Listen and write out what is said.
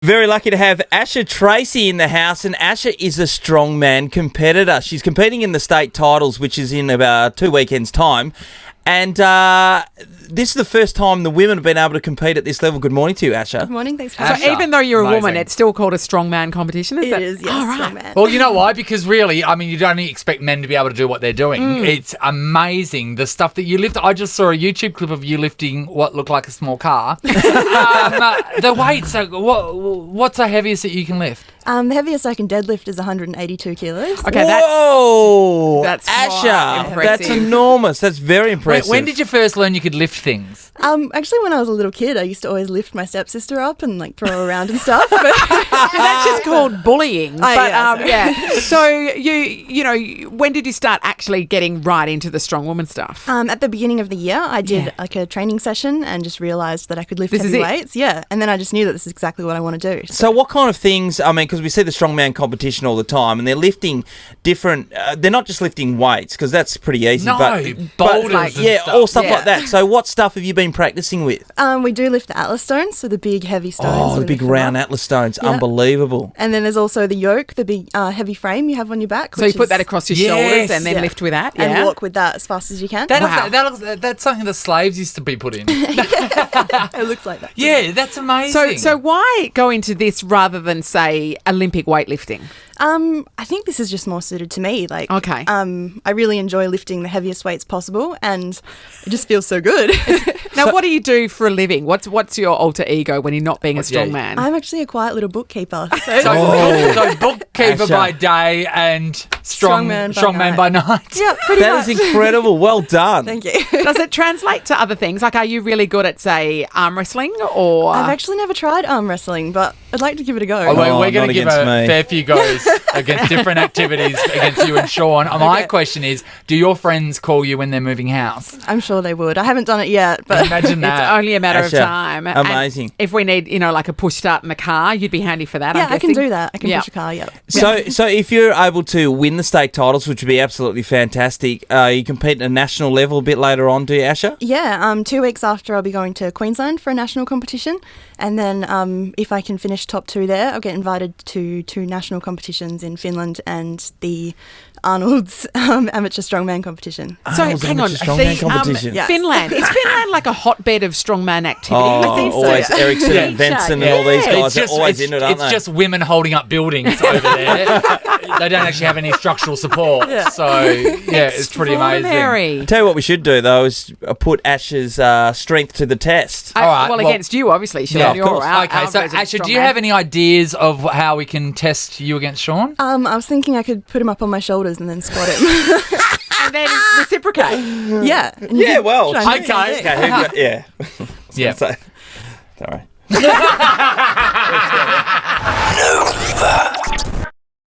Very lucky to have Asha Tracey in the house, and Asha is a strongman competitor. She's competing in the state titles, which is in about 2 weekends' time. And this is the first time the women have been able to compete at this level. Good morning to you, Asha. Good morning, thanks for So having me. even though you're a Amazing. woman, it's still called a strongman competition, is it? It is, yes, Oh, right. strongman. Well, you know why? Because really, I mean, you don't expect men to be able to do what they're doing. Mm. It's amazing, the stuff that you lift. I just saw a YouTube clip of you lifting what looked like a small car. The weights, what's the heaviest that you can lift? The heaviest I can deadlift is 182 kilos. Okay, Whoa! that's Asha, quite that's impressive. enormous. That's very impressive. When did you first learn you could lift things? Actually, when I was a little kid, I used to always lift my stepsister up and like throw her around and stuff. But That's just called bullying. Oh, But yeah, yeah. So you know, when did you start actually getting right into the strongwoman stuff? at the beginning of the year, I did Yeah. like a training session and just realised that I could lift This is heavy it? weights. Yeah, and then I just knew that this is exactly what I want to do. So what kind of things, I mean, because we see the strongman competition all the time, and they're lifting different, they're not just lifting weights, because that's pretty easy. No, but boulders like- and yeah, stuff. all stuff Yeah. like that. So what stuff have you been practicing with? We do lift the Atlas stones, so the big heavy stones. Oh, the we big lift them round up. Atlas stones. Yeah. Unbelievable. And then there's also the yoke, the big heavy frame you have on your back. So you which put is- that across your Yes. shoulders and then Yeah. lift with that, and yeah? walk with that as fast as you can. Wow. That's something the slaves used to be put in. It looks like that. Yeah, that's amazing. So why go into this rather than, say, Olympic weightlifting? I think this is just more suited to me. Like, Okay. I really enjoy lifting the heaviest weights possible, and it just feels so good. Now, what do you do for a living? What's your alter ego when you're not being a Yeah. strongman? I'm actually a quiet little bookkeeper. So, So bookkeeper Asha. by day and Strongman by strongman night. by night. yeah, pretty That much. is incredible. Well done. Thank you. Does it translate to other things? Like, are you really good at, say, arm wrestling or... I've actually never tried arm wrestling, but I'd like to give it a go. Oh, Oh, we're going not to give against a me. fair few goes against different activities against you and Shaun. My question is, do your friends call you when they're moving house? I'm sure they would. I haven't done it yet, but Imagine that. It's only a matter of Asha, time. And amazing. if we need, like a push start in the car, you'd be handy for that. yeah, I'm I can guessing. do that. I can Yeah. push a car. Yeah. So if you're able to win the state titles, which would be absolutely fantastic, you compete at a national level a bit later on, do you, Asha? Yeah, 2 weeks after I'll be going to Queensland for a national competition, and then if I can finish top 2 there, I'll get invited to 2 national competitions in Finland and the Arnold's amateur strongman competition. So Arnold's hang on, amateur strongman competition. yeah. Finland. Is Finland like a hotbed of strongman activity? Oh, I think so. always Ericsson and Benson and all these Yeah. guys are always in it, aren't it's they? just women holding up buildings over there. They don't actually have any structural support. So, yeah, it's pretty amazing. Extraordinary. Tell you what we should do, though, is put Ash's strength to the test. All right, well, well- against you, obviously, Shaun. Yeah, of You're course. our Okay, so resident Asha, do strongman. you have any ideas of how we can test you against Shaun? I was thinking I could put him up on my shoulders and then squat him. And then reciprocate. yeah. Yeah, well, Try and do okay. the same thing. Okay, yeah. Yeah. So, sorry.